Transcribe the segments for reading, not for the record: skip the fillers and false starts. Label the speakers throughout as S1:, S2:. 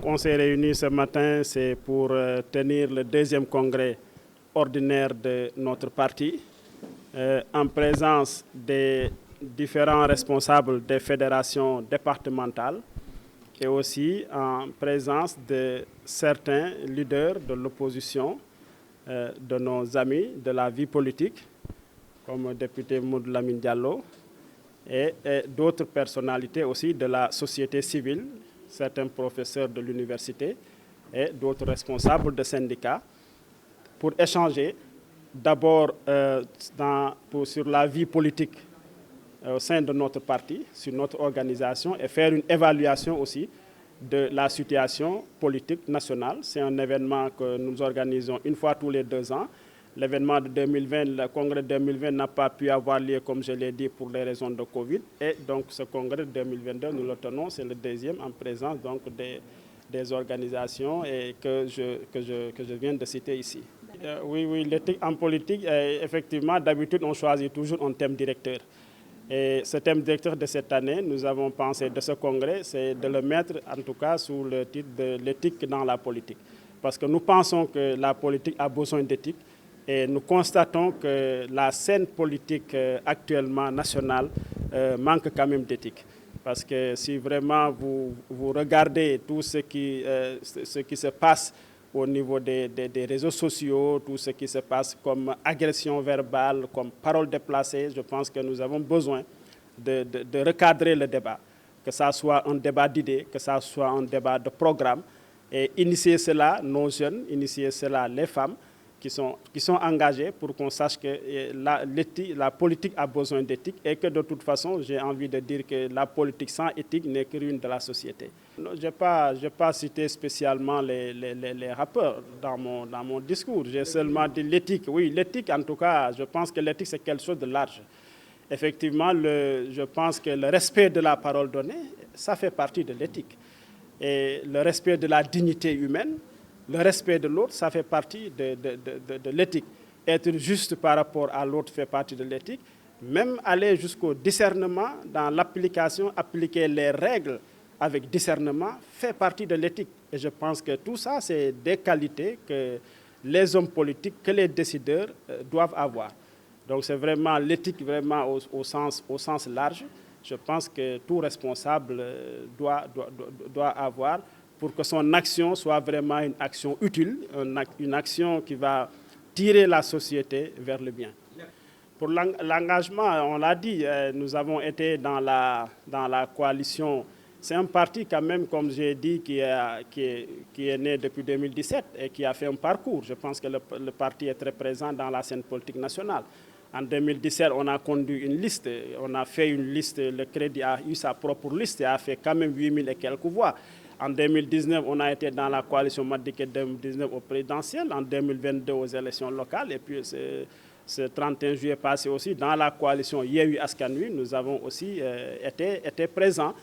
S1: on s'est réunis ce matin, c'est pour tenir le deuxième congrès ordinaire de notre parti, en présence des différents responsables des fédérations départementales et aussi en présence de certains leaders de l'opposition, de nos amis de la vie politique, comme le député Mamadou Lamine Diallo, et d'autres personnalités aussi de la société civile, certains professeurs de l'université et d'autres responsables de syndicats, pour échanger d'abord sur la vie politique au sein de notre parti, sur notre organisation, et faire une évaluation aussi de la situation politique nationale. C'est un événement que nous organisons une fois tous les 2 ans. L'événement de 2020, le congrès de 2020 n'a pas pu avoir lieu, comme je l'ai dit, pour les raisons de Covid. Et donc ce congrès de 2022, nous le tenons, c'est le deuxième en présence donc, des organisations et que je viens de citer ici. Oui, l'éthique en politique, effectivement, d'habitude, on choisit toujours un thème directeur. Et ce thème directeur de cette année, nous avons pensé de ce congrès, c'est de le mettre en tout cas sous le titre de l'éthique dans la politique. Parce que nous pensons que la politique a besoin d'éthique et nous constatons que la scène politique actuellement nationale manque quand même d'éthique. Parce que si vraiment vous regardez tout ce qui se passe au niveau des réseaux sociaux, tout ce qui se passe comme agression verbale, comme parole déplacée, je pense que nous avons besoin de recadrer le débat, que ça soit un débat d'idées, que ça soit un débat de programme, et initier cela, nos jeunes, initier cela, les femmes, qui sont engagés pour qu'on sache que la politique a besoin d'éthique et que de toute façon, j'ai envie de dire que la politique sans éthique n'est que ruine de la société. Je n'ai pas cité spécialement les rappeurs dans mon discours. J'ai seulement dit l'éthique. Oui, l'éthique, en tout cas, je pense que l'éthique, c'est quelque chose de large. Effectivement, je pense que le respect de la parole donnée, ça fait partie de l'éthique. Et le respect de la dignité humaine, le respect de l'autre, ça fait partie de l'éthique. Être juste par rapport à l'autre fait partie de l'éthique. Même aller jusqu'au discernement dans l'application, appliquer les règles avec discernement fait partie de l'éthique. Et je pense que tout ça, c'est des qualités que les hommes politiques, que les décideurs doivent avoir. Donc c'est vraiment l'éthique vraiment au sens large. Je pense que tout responsable doit avoir pour que son action soit vraiment une action utile, une action qui va tirer la société vers le bien. Pour l'engagement, on l'a dit, nous avons été dans la coalition. C'est un parti quand même, comme j'ai dit, qui est né depuis 2017 et qui a fait un parcours. Je pense que le parti est très présent dans la scène politique nationale. En 2017, on a conduit une liste, on a fait une liste, le Crédit a eu sa propre liste et a fait quand même 8000 et quelques voix. En 2019, on a été dans la coalition Madické 2019 au présidentiel, en 2022 aux élections locales, et puis ce 31 juillet passé aussi dans la coalition Yewwi Askan Wi, nous avons aussi été présents.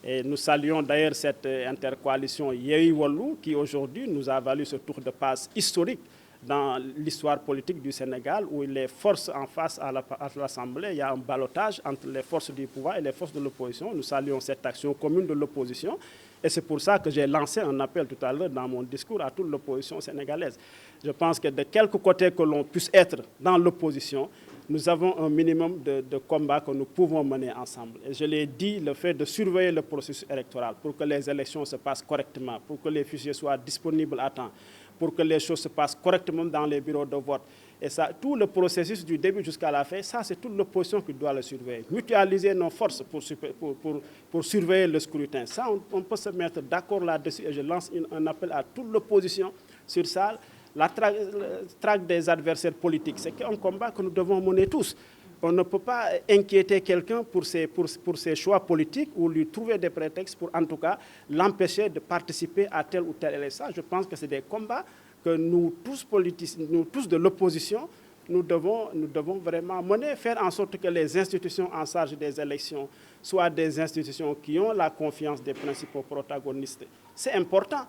S1: Et nous saluons d'ailleurs cette intercoalition Yewwi Wallu qui aujourd'hui nous a valu ce tour de passe historique dans l'histoire politique du Sénégal, où les forces en face à l'Assemblée, il y a un ballottage entre les forces du pouvoir et les forces de l'opposition. Nous saluons cette action commune de l'opposition. Et c'est pour ça que j'ai lancé un appel tout à l'heure dans mon discours à toute l'opposition sénégalaise. Je pense que de quelque côté que l'on puisse être dans l'opposition, nous avons un minimum de combats que nous pouvons mener ensemble. Et je l'ai dit, le fait de surveiller le processus électoral pour que les élections se passent correctement, pour que les fichiers soient disponibles à temps, pour que les choses se passent correctement dans les bureaux de vote. Et ça, tout le processus du début jusqu'à la fin, ça c'est toute l'opposition qui doit le surveiller. Mutualiser nos forces pour surveiller le scrutin. Ça, on peut se mettre d'accord là-dessus et je lance un appel à toute l'opposition sur ça. La traque des adversaires politiques, c'est un combat que nous devons mener tous. On ne peut pas inquiéter quelqu'un pour ses choix politiques ou lui trouver des prétextes pour, en tout cas, l'empêcher de participer à tel ou tel élection. Je pense que c'est des combats que nous tous de l'opposition, nous devons vraiment mener, faire en sorte que les institutions en charge des élections soient des institutions qui ont la confiance des principaux protagonistes. C'est important.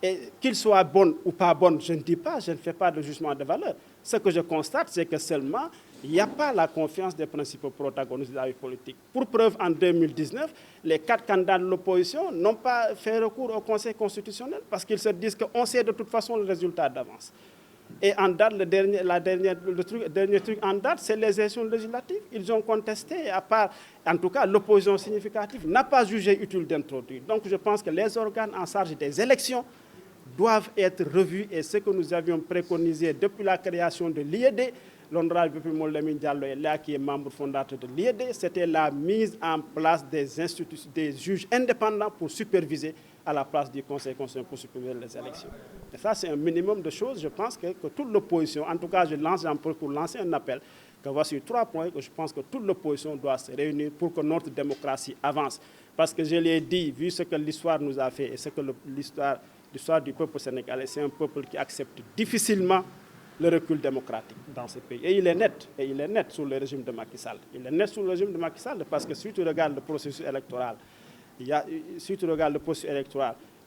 S1: Et qu'ils soient bonnes ou pas bonnes, je ne dis pas, je ne fais pas de jugement de valeur. Ce que je constate, c'est que seulement il n'y a pas la confiance des principaux protagonistes de la vie politique. Pour preuve, en 2019, les 4 candidats de l'opposition n'ont pas fait recours au Conseil constitutionnel parce qu'ils se disent qu'on sait de toute façon le résultat d'avance. Et en date, le dernier truc en date, c'est les élections législatives. Ils ont contesté, à part, en tout cas, l'opposition significative n'a pas jugé utile d'introduire. Donc je pense que les organes en charge des élections doivent être revus et ce que nous avions préconisé depuis la création de l'IED, l'honorable Mohamed Lamine Diallo est là, qui est membre fondateur de l'IED, c'était la mise en place des juges indépendants pour superviser à la place du Conseil constitutionnel pour superviser les élections. Et ça, c'est un minimum de choses. Je pense que toute l'opposition, en tout cas, j'en profite pour lancer un appel, que voici 3 points que je pense que toute l'opposition doit se réunir pour que notre démocratie avance. Parce que je l'ai dit, vu ce que l'histoire nous a fait et ce que l'histoire du peuple sénégalais, c'est un peuple qui accepte difficilement le recul démocratique dans ce pays. Et il est net sous le régime de Macky Sall. Il est net sous le régime de Macky Sall parce que si tu regardes le processus électoral,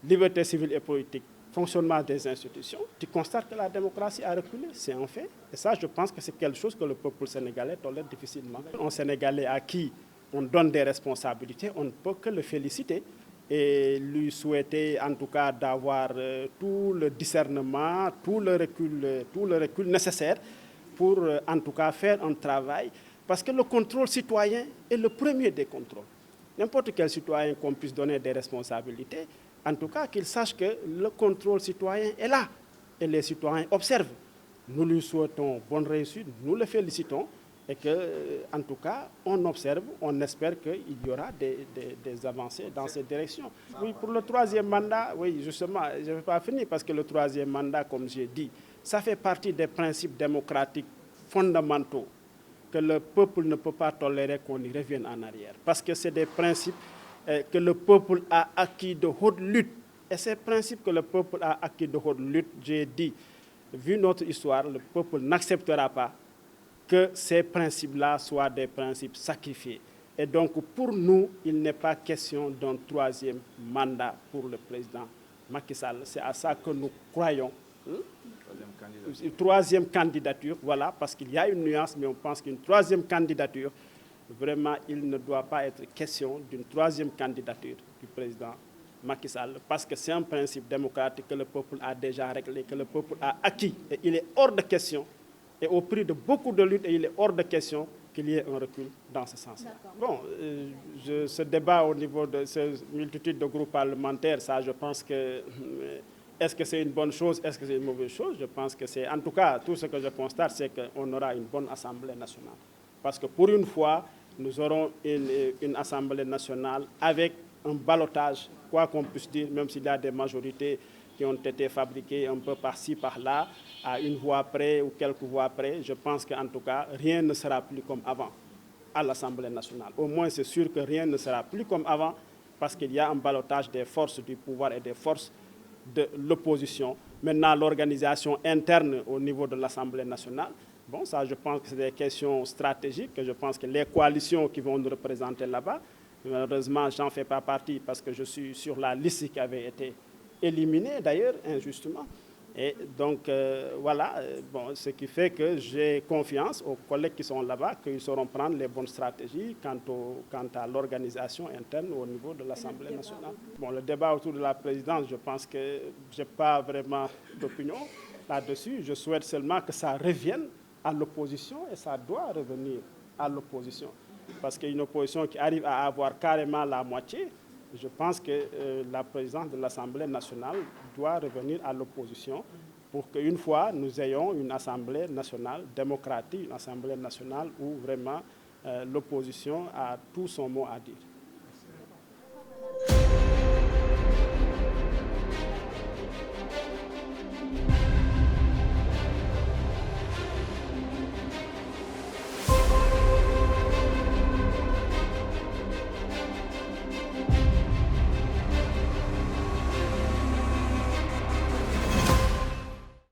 S1: liberté civile et politique, fonctionnement des institutions, tu constates que la démocratie a reculé, c'est un fait. Et ça, je pense que c'est quelque chose que le peuple sénégalais tolère difficilement. Un Sénégalais à qui on donne des responsabilités, on ne peut que le féliciter et lui souhaiter en tout cas d'avoir tout le discernement, tout le recul nécessaire pour en tout cas faire un travail. Parce que le contrôle citoyen est le premier des contrôles. N'importe quel citoyen qu'on puisse donner des responsabilités, en tout cas qu'il sache que le contrôle citoyen est là et les citoyens observent. Nous lui souhaitons bonne réussite, nous le félicitons et que, en tout cas, on observe, on espère qu'il y aura des avancées dans cette direction. Oui, pour le 3e mandat, oui, justement, je ne vais pas finir parce que le 3e mandat, comme j'ai dit, ça fait partie des principes démocratiques fondamentaux que le peuple ne peut pas tolérer qu'on y revienne en arrière. Parce que c'est des principes que le peuple a acquis de haute lutte. Et ces principes que le peuple a acquis de haute lutte, j'ai dit, vu notre histoire, le peuple n'acceptera pas que ces principes-là soient des principes sacrifiés. Et donc, pour nous, il n'est pas question d'un 3e mandat pour le président Macky Sall. C'est à ça que nous croyons. Une 3e candidature, voilà, parce qu'il y a une nuance, mais on pense qu'une 3e candidature, vraiment, il ne doit pas être question d'une 3e candidature du président Macky Sall, parce que c'est un principe démocratique que le peuple a déjà réglé, que le peuple a acquis. Et il est hors de question, et au prix de beaucoup de luttes, et il est hors de question qu'il y ait un recul dans ce sens. Bon, ce débat au niveau de ces multitudes de groupes parlementaires, ça, je pense que... Est-ce que c'est une bonne chose? Est-ce que c'est une mauvaise chose? Je pense que c'est... En tout cas, tout ce que je constate, c'est qu'on aura une bonne Assemblée nationale. Parce que pour une fois, nous aurons une Assemblée nationale avec un ballotage, quoi qu'on puisse dire, même s'il y a des majorités qui ont été fabriquées un peu par-ci, par-là, à une voix près ou quelques voix près. Je pense qu'en tout cas, rien ne sera plus comme avant à l'Assemblée nationale. Au moins, c'est sûr que rien ne sera plus comme avant parce qu'il y a un ballotage des forces du pouvoir et des forces de l'opposition. Maintenant, l'organisation interne au niveau de l'Assemblée nationale, bon, ça, je pense que c'est des questions stratégiques, que je pense que les coalitions qui vont nous représenter là-bas, malheureusement, je n'en fais pas partie parce que je suis sur la liste qui avait été éliminée, d'ailleurs, injustement. Et donc, voilà, bon, ce qui fait que j'ai confiance aux collègues qui sont là-bas, qu'ils sauront prendre les bonnes stratégies quant à l'organisation interne au niveau de l'Assemblée nationale. Bon, le débat autour de la présidence, je pense que je n'ai pas vraiment d'opinion là-dessus. Je souhaite seulement que ça revienne à l'opposition et ça doit revenir à l'opposition. Parce qu'une opposition qui arrive à avoir carrément la moitié, je pense que la présidence de l'Assemblée nationale doit revenir à l'opposition pour qu'une fois, nous ayons une Assemblée nationale démocratique, une Assemblée nationale où vraiment l'opposition a tout son mot à dire.